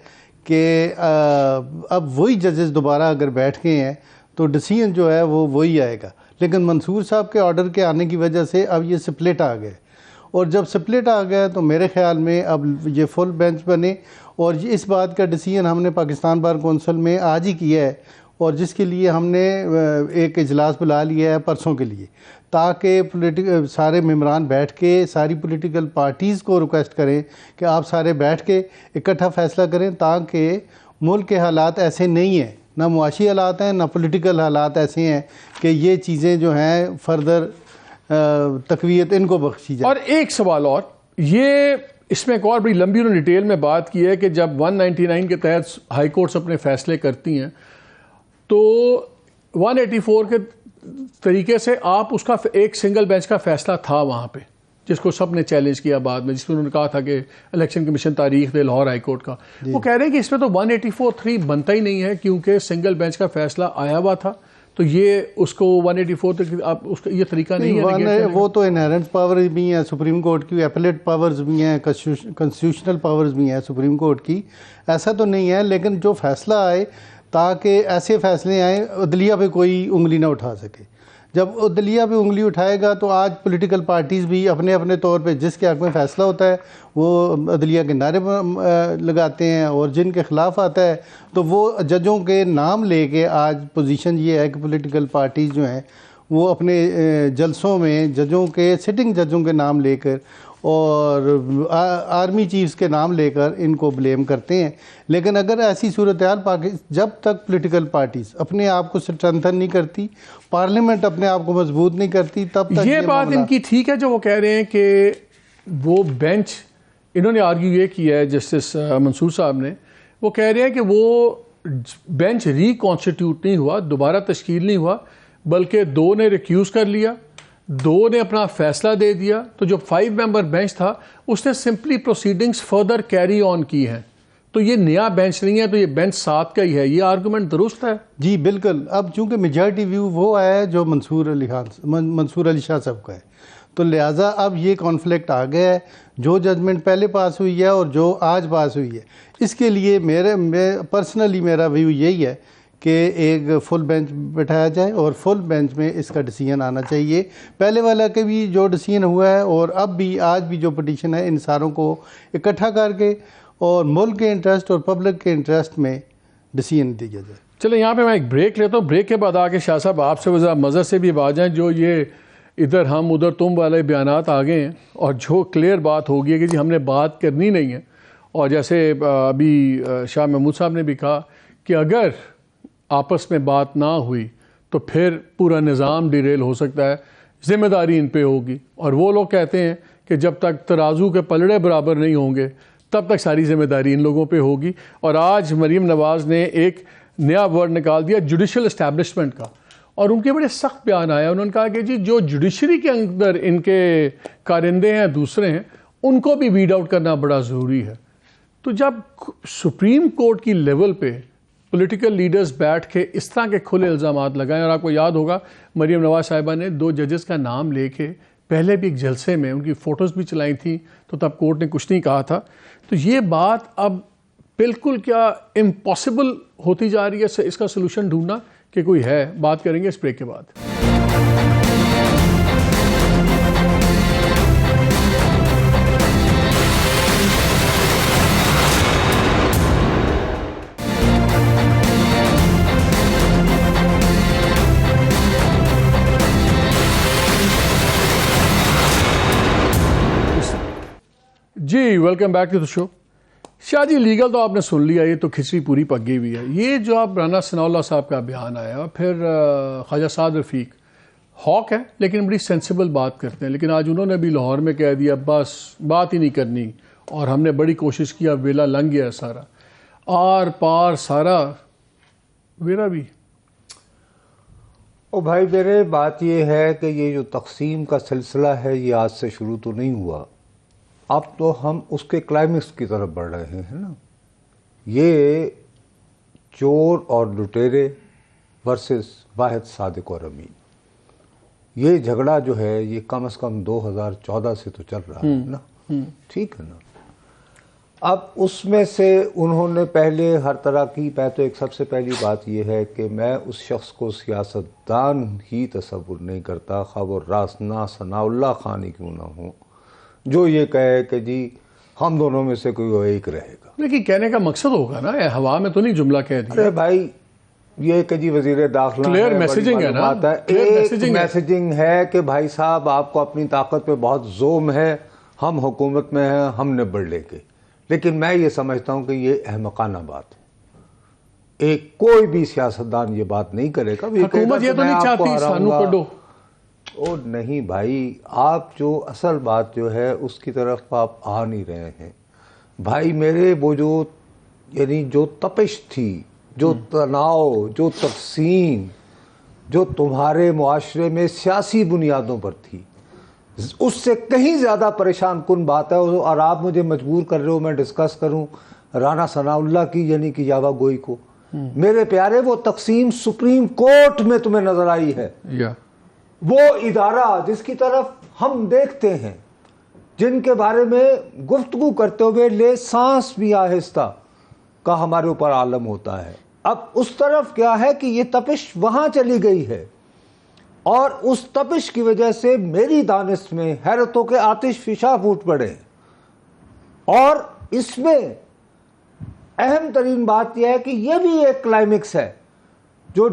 کہ اب وہی ججز دوبارہ اگر بیٹھ گئے ہیں تو ڈیسیژن جو ہے وہ وہی آئے گا. لیکن منصور صاحب کے آرڈر کے آنے کی وجہ سے اب یہ سپلٹ آ گئے، اور جب سپلٹ آ گیا تو میرے خیال میں اب یہ فل بینچ بنے. اور اس بات کا ڈیسیژن ہم نے پاکستان بار کونسل میں آج ہی کیا ہے، اور جس کے لیے ہم نے ایک اجلاس بلا لیا ہے پرسوں کے لیے، تاکہ سارے ممبران بیٹھ کے ساری پولیٹیکل پارٹیز کو ریکویسٹ کریں کہ آپ سارے بیٹھ کے اکٹھا فیصلہ کریں، تاکہ ملک کے حالات ایسے نہیں ہیں، نہ معاشی حالات ہیں نہ پولیٹیکل حالات ایسے ہیں کہ یہ چیزیں جو ہیں فردر تقویت ان کو بخشی جائے. اور ایک سوال اور، یہ اس میں ایک اور بڑی لمبی اور ڈیٹیل میں بات کی ہے کہ جب 199 کے تحت ہائی کورٹس اپنے فیصلے کرتی ہیں تو 184 کے طریقے سے آپ اس کا ایک سنگل بینچ کا فیصلہ تھا وہاں پہ، جس کو سب نے چیلنج کیا بعد میں، جس میں انہوں نے کہا تھا کہ الیکشن کمیشن تاریخ دے لاہور ہائی کورٹ کا. وہ کہہ رہے ہیں کہ اس میں تو 184(3) بنتا ہی نہیں ہے کیونکہ سنگل بینچ کا فیصلہ آیا ہوا تھا. تو یہ اس کو 184 تک اس کا یہ طریقہ نہیں ہے. وہ تو انہیرنٹ پاور بھی ہیں سپریم کورٹ کی، اپیلیٹ پاورز بھی ہیں، کنسٹیٹیوشنل پاورز بھی ہیں سپریم کورٹ کی. ایسا تو نہیں ہے، لیکن جو فیصلہ آئے تاکہ ایسے فیصلے آئیں عدلیہ پہ کوئی انگلی نہ اٹھا سکے. جب عدلیہ پہ انگلی اٹھائے گا تو آج پولیٹیکل پارٹیز بھی اپنے اپنے طور پہ جس کے حق میں فیصلہ ہوتا ہے وہ عدلیہ کے نعرے لگاتے ہیں، اور جن کے خلاف آتا ہے تو وہ ججوں کے نام لے کے آج پوزیشن یہ ہے کہ پولیٹیکل پارٹیز جو ہیں وہ اپنے جلسوں میں ججوں کے سٹنگ ججوں کے نام لے کر اور آرمی چیفز کے نام لے کر ان کو بلیم کرتے ہیں. لیکن اگر ایسی صورتحال جب تک پولیٹیکل پارٹیز اپنے آپ کو اسٹرینتھن نہیں کرتی, پارلیمنٹ اپنے آپ کو مضبوط نہیں کرتی, تب تک یہ بات ان کی ٹھیک ہے جو وہ کہہ رہے ہیں کہ وہ بینچ, انہوں نے آرگیو یہ کیا ہے جسٹس منصور صاحب نے, وہ کہہ رہے ہیں کہ وہ بینچ ری کانسٹیٹیوٹ نہیں ہوا, دوبارہ تشکیل نہیں ہوا, بلکہ 2 نے ریکیوز کر لیا, 2 نے اپنا فیصلہ دے دیا, تو جو 5 ممبر بینچ تھا اس نے simply proceedings further carry on کی ہیں. تو یہ نیا بینچ نہیں ہے, تو یہ بینچ 7 کا ہی ہے. یہ آرگومنٹ درست ہے؟ جی بالکل. اب چونکہ میجارٹی ویو وہ آیا ہے جو منصور علی شاہ صاحب کا ہے, تو لہٰذا اب یہ کانفلکٹ آ گیا ہے. جو ججمنٹ پہلے پاس ہوئی ہے اور جو آج پاس ہوئی ہے, اس کے لیے پرسنلی میرا ویو یہی ہے کہ ایک فل بینچ بٹھایا جائے اور فل بینچ میں اس کا ڈیسیژن آنا چاہیے. پہلے والا کے بھی جو ڈیسیژن ہوا ہے اور اب بھی آج بھی جو پٹیشن ہے, ان ساروں کو اکٹھا کر کے اور ملک کے انٹرسٹ اور پبلک کے انٹرسٹ میں ڈیسیژن دیا جائے. چلیں یہاں پہ میں ایک بریک لیتا ہوں, بریک کے بعد آ کے شاہ صاحب آپ سے ذرا مزے سے بھی آ جائیں. جو یہ ادھر ہم ادھر تم والے بیانات آ گئے ہیں اور جو کلیئر بات ہوگی ہے کہ جی ہم نے بات کرنی نہیں ہے, اور جیسے ابھی شاہ محمود صاحب نے بھی کہا کہ اگر آپس میں بات نہ ہوئی تو پھر پورا نظام ڈیریل ہو سکتا ہے, ذمہ داری ان پہ ہوگی. اور وہ لوگ کہتے ہیں کہ جب تک ترازو کے پلڑے برابر نہیں ہوں گے تب تک ساری ذمہ داری ان لوگوں پہ ہوگی. اور آج مریم نواز نے ایک نیا ورڈ نکال دیا جوڈیشل اسٹیبلشمنٹ کا, اور ان کے بڑے سخت بیان آیا. انہوں نے کہا کہ جی جو جوڈیشری کے اندر ان کے کارندے ہیں دوسرے ہیں, ان کو بھی ویڈ آؤٹ کرنا بڑا ضروری ہے. تو جب سپریم کورٹ کی لیول پہ پولیٹیکل لیڈرز بیٹھ کے اس طرح کے کھلے الزامات لگائیں, اور آپ کو یاد ہوگا مریم نواز صاحبہ نے 2 ججز کا نام لے کے پہلے بھی ایک جلسے میں ان کی فوٹوز بھی چلائی تھیں, تو تب کورٹ نے کچھ نہیں کہا تھا. تو یہ بات اب بالکل کیا امپاسبل ہوتی جا رہی ہے اس کا سلوشن ڈھونڈنا, کہ کوئی ہے؟ بات کریں گے اس بریک کے بعد. جی welcome back to the show. Shah ji legal تو آپ نے سن لیا, یہ تو کھچڑی پوری پک گئی ہوئی ہے. یہ جو آپ رانا ثناء اللہ صاحب کا بیان آیا, پھر خواجہ سعد رفیق ہاک ہے لیکن بڑی سینسیبل بات کرتے ہیں, لیکن آج انہوں نے بھی لاہور میں کہہ دیا بس بات ہی نہیں کرنی, اور ہم نے بڑی کوشش کیا, ویلا لنگ گیا سارا, آر پار سارا ویرا بھی. او بھائی میرے بات یہ ہے کہ یہ جو تقسیم کا سلسلہ ہے یہ آج سے شروع تو نہیں ہوا, اب تو ہم اس کے کلائمیکس کی طرف بڑھ رہے ہیں نا. یہ چور اور لٹیرے ورسز واحد صادق اور امین, یہ جھگڑا جو ہے یہ کم از کم 2014 سے تو چل رہا ہے نا, ٹھیک ہے نا. اب اس میں سے انہوں نے پہلے ہر طرح کی, میں تو ایک سب سے پہلی بات یہ ہے کہ میں اس شخص کو سیاستدان ہی تصور نہیں کرتا, خواہ وہ راسنا ثناء اللہ خان ہی کیوں نہ ہوں, جو یہ کہے کہ جی ہم دونوں میں سے کوئی ایک رہے گا. لیکن کہنے کا مقصد ہوگا نا, ہوا میں تو نہیں جملہ کہہ دیا. ارے بھائی یہ کہ جی وزیر داخلہ کلیئر میسیجنگ ہے نا, ایک میسیجنگ ہے کہ بھائی صاحب آپ کو اپنی طاقت پہ بہت زوم ہے, ہم حکومت میں ہیں, ہم نے بڑھ لے کے. لیکن میں یہ سمجھتا ہوں کہ یہ احمقانہ بات ہے. ایک کوئی بھی سیاستدان یہ بات نہیں کرے گا. حکومت یہ تو نہیں چاہتی سانو کڈو. او نہیں بھائی, آپ جو اصل بات جو ہے اس کی طرف آپ آ نہیں رہے ہیں. بھائی میرے وہ جو یعنی جو تپش تھی, جو تناؤ, جو تقسیم جو تمہارے معاشرے میں سیاسی بنیادوں پر تھی, اس سے کہیں زیادہ پریشان کن بات ہے. اور آپ مجھے مجبور کر رہے ہو میں ڈسکس کروں رانا ثناء اللہ کی یعنی کہ یاوا گوئی کو. میرے پیارے وہ تقسیم سپریم کورٹ میں تمہیں نظر آئی ہے, وہ ادارہ جس کی طرف ہم دیکھتے ہیں, جن کے بارے میں گفتگو کرتے ہوئے لے سانس بھی آہستہ کا ہمارے اوپر عالم ہوتا ہے. اب اس طرف کیا ہے کہ یہ تپش وہاں چلی گئی ہے, اور اس تپش کی وجہ سے میری دانست میں حیرتوں کے آتش فشاں پھوٹ پڑے. اور اس میں اہم ترین بات یہ ہے کہ یہ بھی ایک کلائمیکس ہے جو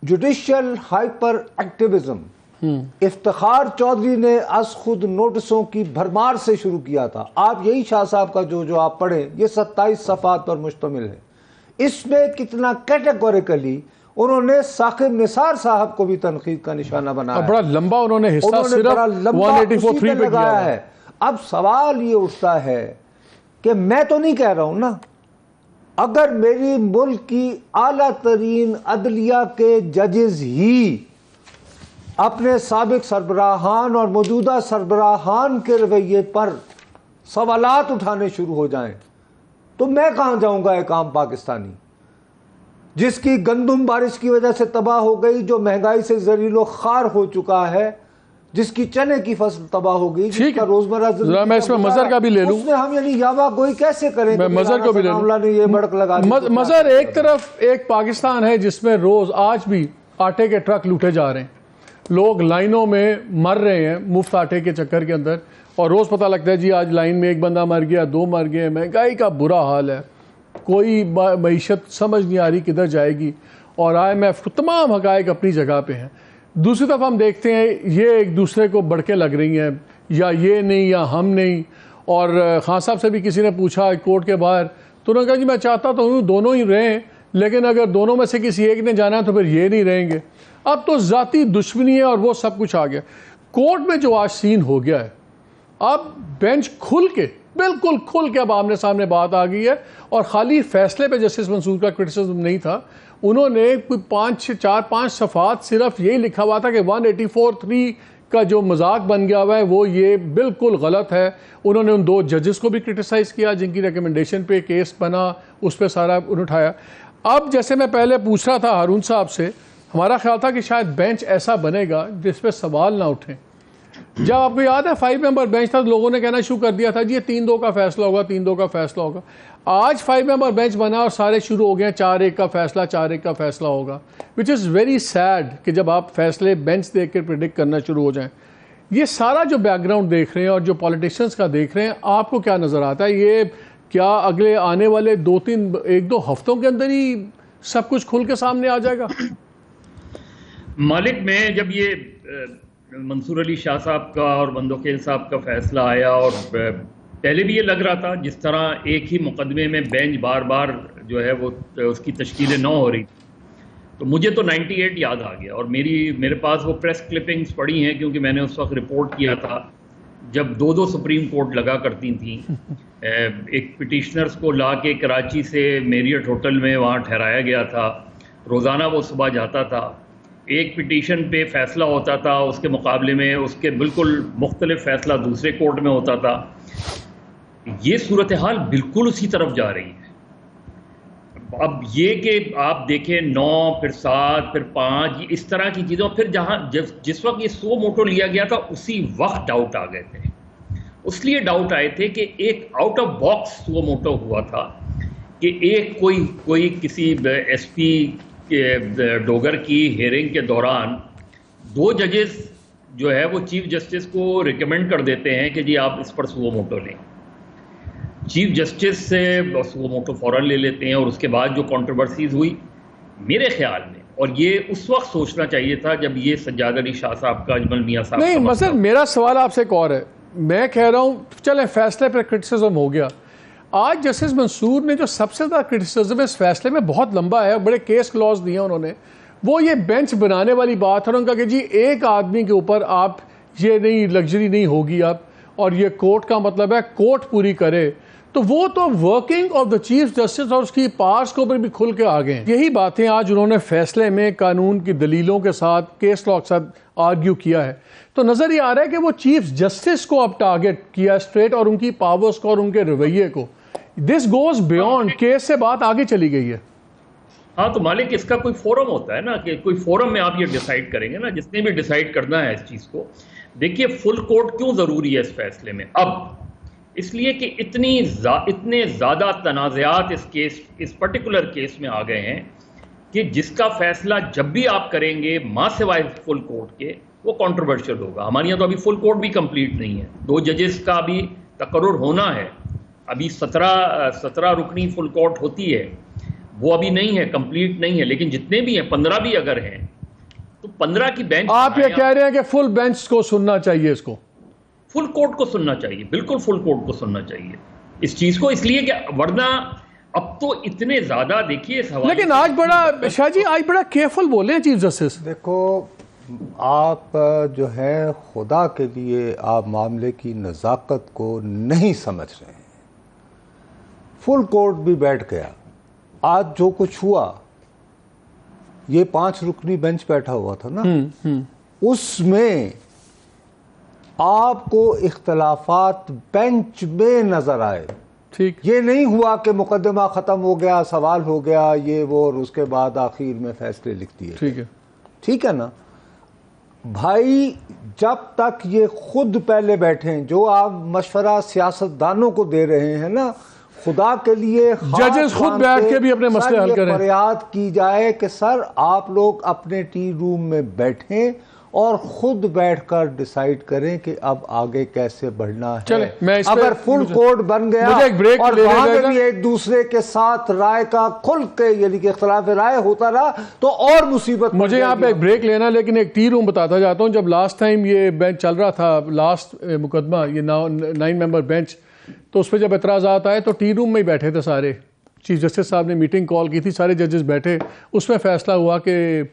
judicial hyper activism Iftikhar Chaudhry نے از خود نوٹسوں کی بھرمار سے شروع کیا تھا. آپ یہی شاہ صاحب کا جو آپ پڑھیں یہ 27 صفحات پر مشتمل ہے. اس میں کتنا کیٹیگوریکلی انہوں نے ثاقب نثار صاحب کو بھی تنقید کا نشانہ بنایا. بڑا لمبا انہوں نے حصہ صرف 184 پہ لگایا ہے. اب سوال یہ اٹھتا ہے کہ میں تو نہیں کہہ رہا ہوں نا, اگر میری ملک کی اعلیٰ ترین عدلیہ کے ججز ہی اپنے سابق سربراہان اور موجودہ سربراہان کے رویے پر سوالات اٹھانے شروع ہو جائیں تو میں کہاں جاؤں گا ایک عام پاکستانی جس کی گندم بارش کی وجہ سے تباہ ہو گئی, جو مہنگائی سے ذلیل و خوار ہو چکا ہے, جس کی چنے کی فصل تباہ ہو گئی, جس کا روزمرہ میں اس میں مظہر کا بھی لے لوں, اس میں ہم یعنی یاوا گوئی کیسے کریں؟ میں مظہر کو بھی لے لوں. نے یہ بڑک لگا دی. مظہر ایک طرف ایک پاکستان ہے جس میں روز آج بھی آٹے کے ٹرک لوٹے جا رہے ہیں, لوگ لائنوں میں مر رہے ہیں مفت آٹے کے چکر کے اندر, اور روز پتہ لگتا ہے جی آج لائن میں ایک بندہ مر گیا, 2 مر گئے. مہنگائی کا برا حال ہے, کوئی معیشت سمجھ نہیں آ رہی کدھر جائے گی, اور IMF تمام حقائق اپنی جگہ پہ ہیں. دوسری طرف ہم دیکھتے ہیں یہ ایک دوسرے کو بڑکے لگ رہی ہیں, یا یہ نہیں یا ہم نہیں. اور خان صاحب سے بھی کسی نے پوچھا کورٹ کے باہر, تو انہوں نے کہا جی میں چاہتا تو ہوں دونوں ہی رہیں, لیکن اگر دونوں میں سے کسی ایک نے جانا ہے تو پھر یہ نہیں رہیں گے. اب تو ذاتی دشمنی ہے اور وہ سب کچھ آ گیا. کورٹ میں جو آج سین ہو گیا ہے, اب بینچ کھل کے بالکل کھل کے اب آمنے سامنے بات آ گئی ہے, اور خالی فیصلے پہ جسٹس منصور کا کرٹیسزم نہیں تھا, انہوں نے کوئی 4-5 صفحات صرف یہی لکھا ہوا تھا کہ 184(3) کا جو مذاق بن گیا ہوا ہے وہ یہ بالکل غلط ہے. انہوں نے ان 2 ججز کو بھی کرٹیسائز کیا جن کی ریکمنڈیشن پہ کیس بنا, اس پہ سارا انہوں اٹھایا. اب جیسے میں پہلے پوچھ رہا تھا ہارون صاحب سے, ہمارا خیال تھا کہ شاید بینچ ایسا بنے گا جس پہ سوال نہ اٹھیں. جب آپ کو یاد ہے 5 ممبر بینچ تھا, لوگوں نے کہنا شروع کر دیا تھا جی یہ 3-2 کا فیصلہ ہوگا, 3-2 کا فیصلہ ہوگا. آج 5 ممبر بینچ بنا اور سارے شروع ہو گئے 4-1 کا فیصلہ, 4-1 کا فیصلہ ہوگا, وچ از ویری سیڈ کہ جب آپ فیصلے بینچ دیکھ کے پریڈکٹ کرنا شروع ہو جائیں. یہ سارا جو بیک گراؤنڈ دیکھ رہے ہیں اور جو پولیٹیشنز کا دیکھ رہے ہیں, آپ کو کیا نظر آتا ہے, یہ کیا اگلے آنے والے 1-2 ہفتوں کے اندر ہی سب کچھ کھل کے سامنے آ جائے گا؟ مالک میں جب یہ منصور علی شاہ صاحب کا اور بندوقیل صاحب کا فیصلہ آیا, اور پہلے بھی یہ لگ رہا تھا جس طرح ایک ہی مقدمے میں بینچ بار بار جو ہے وہ اس کی تشکیل نو ہو رہی تھی, تو مجھے تو 98 یاد آ گیا. اور میرے پاس وہ پریس کلپنگز پڑی ہیں کیونکہ میں نے اس وقت رپورٹ کیا تھا جب 2 سپریم کورٹ لگا کرتی تھیں. ایک پٹیشنرز کو لا کے کراچی سے میریٹ ہوٹل میں وہاں ٹھہرایا گیا تھا, روزانہ وہ صبح جاتا تھا, ایک پٹیشن پہ فیصلہ ہوتا تھا, اس کے مقابلے میں اس کے بالکل مختلف فیصلہ دوسرے کورٹ میں ہوتا تھا. یہ صورتحال بالکل اسی طرف جا رہی ہے. اب یہ کہ آپ دیکھیں 9 پھر 7 پھر 5 اس طرح کی چیزوں, پھر جس وقت یہ سو موٹو لیا گیا تھا اسی وقت ڈاؤٹ آ گئے تھے. اس لیے ڈاؤٹ آئے تھے کہ ایک out of box so motto ہوا تھا کہ ایک کوئی کسی ایس پی ڈوگر کی ہیئرنگ کے دوران 2 ججز جو ہے وہ چیف جسٹس کو ریکمینڈ کر دیتے ہیں کہ جی آپ اس پر سو موٹو لیں. چیف جسٹس سے سو موٹو فوراً لے لیتے ہیں, اور اس کے بعد جو کنٹروورسیز ہوئی میرے خیال میں, اور یہ اس وقت سوچنا چاہیے تھا جب یہ سجاد علی شاہ صاحب کا, اجمل میاں صاحب نہیں. مثلا میرا سوال آپ سے ایک اور ہے, میں کہہ رہا ہوں چلیں فیصلے پر کرٹیسزم ہو گیا, آج جسٹس منصور نے جو سب سے زیادہ کرٹیسزم اس فیصلے میں بہت لمبا ہے, بڑے کیس کلوز دیے انہوں نے, وہ یہ بینچ بنانے والی بات ہے. انہوں نے کہا کہ جی ایک آدمی کے اوپر آپ یہ نہیں لگژری نہیں ہوگی اب, اور یہ کورٹ کا مطلب ہے کورٹ پوری کرے. تو وہ تو working of the chief justice اور اس کی پاورز کے اوپر بھی کھل کے آ گئے ہیں. یہی باتیں آج انہوں نے فیصلے میں قانون کی دلیلوں کے ساتھ کیس لاء کے ساتھ آرگیو کیا ہے. تو نظر یہ آ رہا ہے کہ وہ چیف جسٹس کو اب ٹارگٹ کیا اسٹریٹ, اور ان کی پاورز کو اور ان کے رویے کو. دس گوز بیونڈ کیس سے بات آگے چلی گئی ہے. ہاں تو مالک اس کا کوئی فورم ہوتا ہے نا, کہ کوئی فورم میں آپ یہ ڈیسائیڈ کریں گے نا, جس نے بھی ڈیسائیڈ کرنا ہے اس چیز کو. دیکھیے فل کورٹ کیوں ضروری ہے اس فیصلے میں اب, اس لیے کہ اتنے زیادہ تنازعات اس پرٹیکولر کیس میں آ گئے ہیں کہ جس کا فیصلہ جب بھی آپ کریں گے ماں سوائے فل کورٹ کے وہ کنٹروورشل ہوگا. ہمارے یہاں تو ابھی فل کورٹ بھی کمپلیٹ نہیں ہے, 2 ججز کا بھی تقرر ہونا ہے. ابھی 17 رکنی فل کورٹ ہوتی ہے, وہ ابھی نہیں ہے, کمپلیٹ نہیں ہے, لیکن جتنے بھی ہیں 15 بھی اگر ہیں تو 15 کی بینچ آپ یہ کہہ رہے ہیں کہ فل بینچ کو سننا چاہیے، اس کو فل کورٹ کو سننا چاہیے، بالکل فل کورٹ کو سننا چاہیے اس چیز کو، اس لیے کہ ورنہ اب تو اتنے زیادہ دیکھیے اس حوالے لیکن آج بڑا شاہ جی آج بڑا کیئرفل بولے ہیں چیف جسٹس. دیکھو آپ جو ہے خدا کے لیے آپ معاملے کی نزاکت کو نہیں سمجھ رہے ہیں. فل کورٹ بھی بیٹھ گیا. آج جو کچھ ہوا، یہ 5 رکنی بینچ بیٹھا ہوا تھا نا، اس میں آپ کو اختلافات بینچ میں نظر آئے. ٹھیک، یہ نہیں ہوا کہ مقدمہ ختم ہو گیا، سوال ہو گیا یہ وہ، اور اس کے بعد آخر میں فیصلے لکھ دیے. ٹھیک ہے، ٹھیک ہے نا بھائی. جب تک یہ خود پہلے بیٹھے ہیں، جو آپ مشورہ سیاستدانوں کو دے رہے ہیں نا، خدا کے لیے ججز خود بیٹھ کے بھی اپنے مسئلے حل کریں. فریاد کی جائے کہ سر آپ لوگ اپنے ٹی روم میں بیٹھیں اور خود بیٹھ کر ڈیسائیڈ کریں کہ اب آگے کیسے بڑھنا ہے. چلیں، میں اس اگر فل کورٹ بن گیا مجھے ایک بریک اور لینے وہاں دے پہ گا. بھی ایک دوسرے کے ساتھ رائے کا کھل کے یعنی کہ اختلاف رائے ہوتا رہا تو اور مصیبت. مجھے یہاں پہ ایک بریک لینا، لیکن ایک ٹی روم بتاتا جاتا ہوں. جب لاسٹ ٹائم یہ بینچ چل رہا تھا، لاسٹ مقدمہ یہ 9 ممبر بینچ، تو اس پہ جب اعتراضات آئے تو ٹی روم میں ہی بیٹھے تھے سارے. چیف جسٹس صاحب نے میٹنگ کال کی تھی، سارے ججز بیٹھے. اس میں فیصلہ ہوا کہ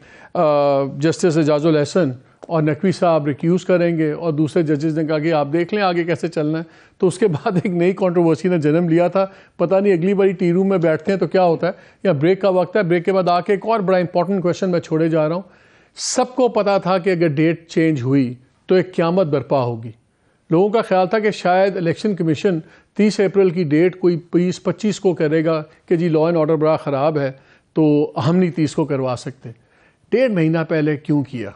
جسٹس اعجاز الحسن اور نقوی صاحب ریکیوز کریں گے، اور دوسرے ججز نے کہا کہ آپ دیکھ لیں آگے کیسے چلنا ہے. تو اس کے بعد ایک نئی کنٹروورسی نے جنم لیا تھا. پتہ نہیں اگلی باری ٹی روم میں بیٹھتے ہیں تو کیا ہوتا ہے. یا بریک کا وقت ہے، بریک کے بعد آ کے ایک اور بڑا امپورٹنٹ کویشچن میں چھوڑے جا رہا ہوں. سب کو پتا تھا کہ اگر ڈیٹ چینج ہوئی تو ایک قیامت برپا ہوگی. لوگوں کا خیال تھا کہ شاید الیکشن کمیشن 30 اپریل کی ڈیٹ کوئی 20-25 کو کرے گا کہ جی لا اینڈ آرڈر بڑا خراب ہے تو ہم نہیں 30 کو کروا سکتے. 1.5 مہینہ پہلے کیوں کیا؟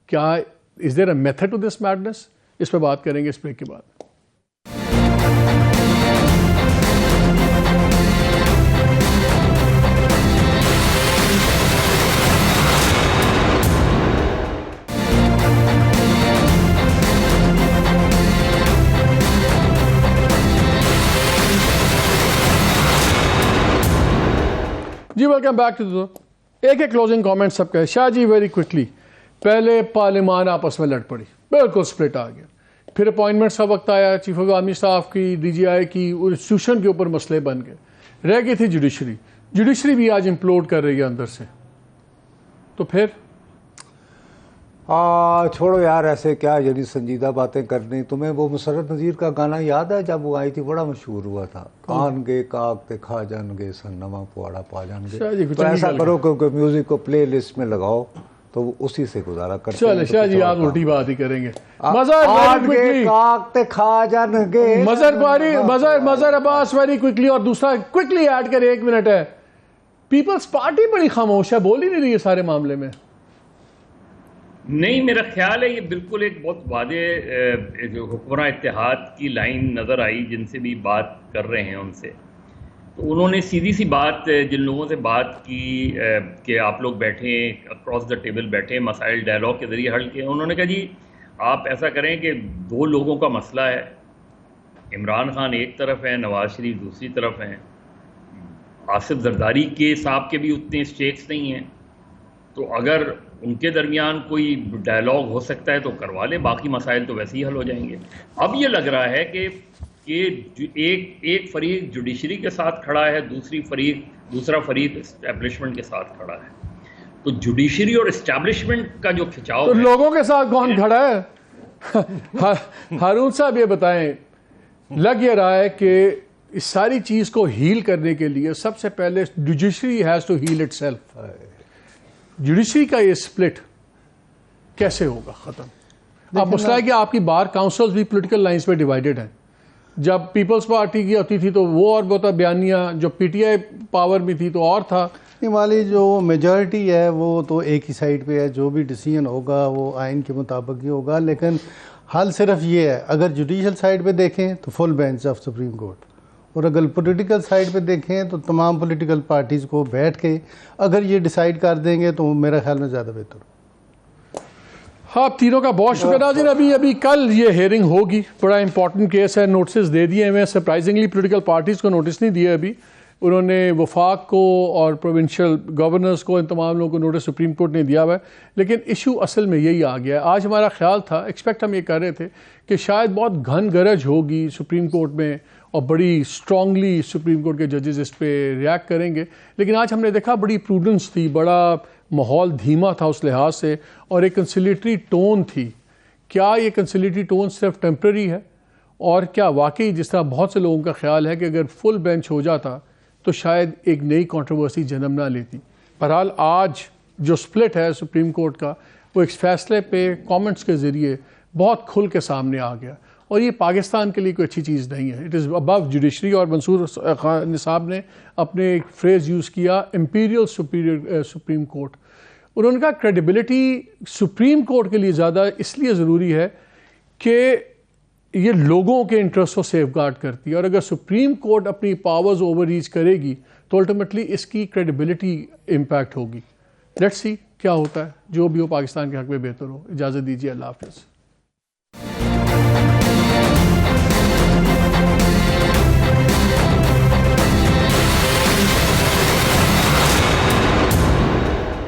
کیا is there a method to this madness? اس پہ بات کریں گے اس بریک کے بعد. جی ویلکم بیک ٹو ایک کلوزنگ کامنٹ سب کا ہے. شاہ جی ویری کوئکلی، پہلے پارلیمان آپس میں لڑ پڑی، بالکل سپلٹ آ گیا. پھر اپوائنٹمنٹس کا وقت آیا، چیف آف آرمی اسٹاف کی، ڈی جی آئی کی، انسٹیٹیوشن کے اوپر مسئلے بن گئے. رہ گئی تھی جوڈیشری بھی آج امپلوڈ کر رہی ہے اندر سے. تو پھر چھوڑو یار ایسے کیا یعنی سنجیدہ باتیں کرنی. تمہیں وہ مسرت نذیر کا گانا یاد ہے جب وہ آئی تھی؟ بڑا مشہور ہوا تھا، کان گے کاک تے کھا جان گے سنما پواڑا پا جان گے. تو ایسا کرو کہ میوزک کو پلے لسٹ میں لگاؤ تو اسی سے گزارا کرتے ہیں. چلے شاہ جی آپ الٹی بات ہی کریں گے. مظہر عباس ویری کوئکلی. اور دوسرا کوئکلی ایڈ کرے، 1 منٹ ہے. پیپلز پارٹی بڑی خاموش ہے، بول ہی نہیں رہی ہے سارے معاملے میں. نہیں، میرا خیال ہے یہ بالکل ایک بہت واضح جو حکمراں اتحاد کی لائن نظر آئی. جن سے بھی بات کر رہے ہیں ان سے، تو انہوں نے سیدھی سی بات جن لوگوں سے بات کی کہ آپ لوگ بیٹھیں، اکراس دا ٹیبل بیٹھیں، مسائل ڈائلاگ کے ذریعے حل کیے. انہوں نے کہا جی آپ ایسا کریں کہ 2 لوگوں کا مسئلہ ہے، عمران خان ایک طرف ہیں، نواز شریف دوسری طرف ہیں، آصف زرداری کے صاحب کے بھی اتنے اسٹیکس نہیں ہیں، تو اگر ان کے درمیان کوئی ڈائلاگ ہو سکتا ہے تو کروا لیں، باقی مسائل تو ویسے ہی حل ہو جائیں گے. اب یہ لگ رہا ہے کہ ایک فریق جوڈیشری کے ساتھ کھڑا ہے، دوسرا فریق اسٹیبلشمنٹ کے ساتھ کھڑا ہے. تو جوڈیشری اور اسٹیبلشمنٹ کا جو کھچاؤ، تو لوگوں کے ساتھ کون کھڑا ہے؟ ہارون صاحب یہ بتائیں، لگ یہ رہا ہے کہ اس ساری چیز کو ہیل کرنے کے لیے سب سے پہلے judiciary has to heal itself. Judiciary کا یہ سپلٹ کیسے ہوگا ختم؟ اب مسئلہ ہے کہ آپ کی بار کاؤنسلز بھی پولیٹیکل لائنز پہ ڈیوائیڈڈ ہیں. جب پیپلز پارٹی کی ہوتی تھی تو وہ اور بہت بیانیہ، جو پی ٹی آئی پاور میں تھی تو اور تھا. والی جو میجورٹی ہے وہ تو ایک ہی سائڈ پہ ہے، جو بھی ڈیسیژن ہوگا وہ آئین کے مطابق ہی ہوگا. لیکن حل صرف یہ ہے، اگر جوڈیشل سائڈ پہ دیکھیں تو full bench of supreme court, اور اگر پولیٹیکل سائڈ پہ دیکھیں تو تمام پولیٹیکل پارٹیز کو بیٹھ کے اگر یہ ڈیسائیڈ کر دیں گے تو میرا خیال میں زیادہ بہتر. آپ تینوں کا بہت شکر ناظرین. ابھی کل یہ ہیئرنگ ہوگی، بڑا امپورٹنٹ کیس ہے، نوٹسز دے دیے ہوئے ہیں. سرپرائزنگلی پولیٹیکل پارٹیز کو نوٹس نہیں دیے ابھی. انہوں نے وفاق کو اور پروونشل گورنرز کو ان تمام لوگوں کو نوٹس سپریم کورٹ نے دیا ہوا ہے، لیکن ایشو اصل میں یہی آ گیا ہے۔ آج ہمارا خیال تھا، ایکسپیکٹ ہم یہ کر رہے تھے کہ شاید بہت گھن گرج ہوگی سپریم کورٹ میں اور بڑی اسٹرانگلی سپریم کورٹ کے ججز اس پہ ریئیکٹ کریں گے، لیکن آج ہم نے دیکھا بڑی پروڈنس تھی، بڑا ماحول دھیما تھا اس لحاظ سے، اور ایک کنسیلیٹری ٹون تھی۔ کیا یہ کنسیلیٹری ٹون صرف ٹیمپرری ہے، اور کیا واقعی جس طرح بہت سے لوگوں کا خیال ہے کہ اگر فل بینچ ہو جاتا تو شاید ایک نئی کنٹروورسی جنم نہ لیتی؟ بہرحال آج جو سپلٹ ہے سپریم کورٹ کا، وہ ایک فیصلے پہ کامنٹس کے ذریعے بہت کھل کے سامنے آ گیا، اور یہ پاکستان کے لیے کوئی اچھی چیز نہیں ہے۔ اٹ از ابو جوڈیشری، اور منصور خان صاحب نے اپنے ایک فریز یوز کیا، امپیریل سپریم کورٹ۔ انہوں نے کہا کریڈیبلٹی سپریم کورٹ کے لیے زیادہ اس لیے ضروری ہے کہ یہ لوگوں کے انٹرسٹ کو سیف گارڈ کرتی ہے، اور اگر سپریم کورٹ اپنی پاورز اوور ریچ کرے گی تو الٹیمیٹلی اس کی کریڈیبلٹی امپیکٹ ہوگی۔ لیٹس سی کیا ہوتا ہے، جو بھی ہو پاکستان کے حق میں بہتر ہو۔ اجازت دیجیے، اللہ حافظ۔